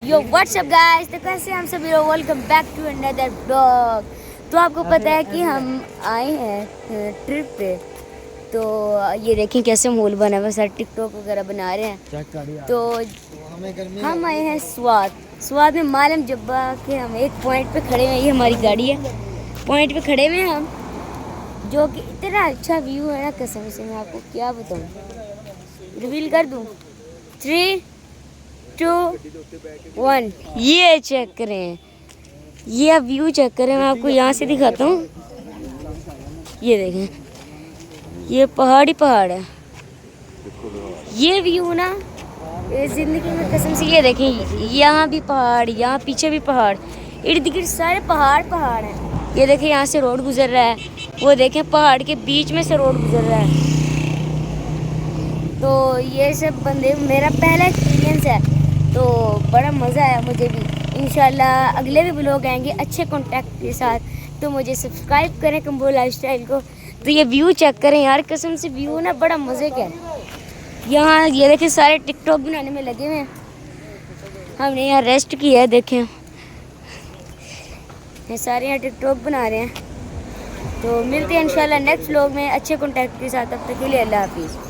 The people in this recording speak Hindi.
यो व्हाट्सअप गाइस, तो कैसे हम सभी लोग, welcome back to another blog. तो आपको पता है कि हम आए हैं ट्रिप पे। तो ये देखें कैसे माहौल बना हुआ, सारे टिकटॉक वगैरह बना रहे हैं। तो हम आए हैं स्वाद में मालम जब्बा के। हम एक पॉइंट पे खड़े हैं, ये हमारी गाड़ी है, पॉइंट पे खड़े हुए हैं हम, जो कि इतना अच्छा व्यू है ना, कसम से मैं आपको क्या बताऊँ। रिवील कर दूँ, 3, 2, 1। ये चेक करें, ये व्यू चेक करें, मैं आपको यहाँ से दिखाता हूँ। ये देखें, ये पहाड़ ही पहाड़ है। ये व्यू ना जिंदगी में कसम से, ये देखें, यहाँ भी पहाड़, यहाँ पीछे भी पहाड़, इर्द गिर्द सारे पहाड़ पहाड़ हैं। ये देखें, यहाँ से रोड गुजर रहा है, वो देखें पहाड़ के बीच में से रोड गुजर रहा है। तो ये सब बंदे मेरा पहला एक्सपीरियंस है, तो बड़ा मज़ा आया मुझे भी। इंशाल्लाह अगले भी ब्लॉग आएंगे अच्छे कॉन्टैक्ट के साथ। तो मुझे सब्सक्राइब करें कंबो लाइफस्टाइल को। तो ये व्यू चेक करें यार, कसम से व्यू ना बड़ा मज़े का है। यहाँ ये देखें, सारे टिकटॉक बनाने में लगे हुए हैं। हमने यहाँ रेस्ट किया है, देखें ये सारे यहाँ टिकटॉक बना रहे हैं। तो मिलते हैं इंशाल्लाह नेक्स्ट ब्लॉग में अच्छे कॉन्टैक्ट के साथ। तब तक के लिए अल्लाह हाफिज़।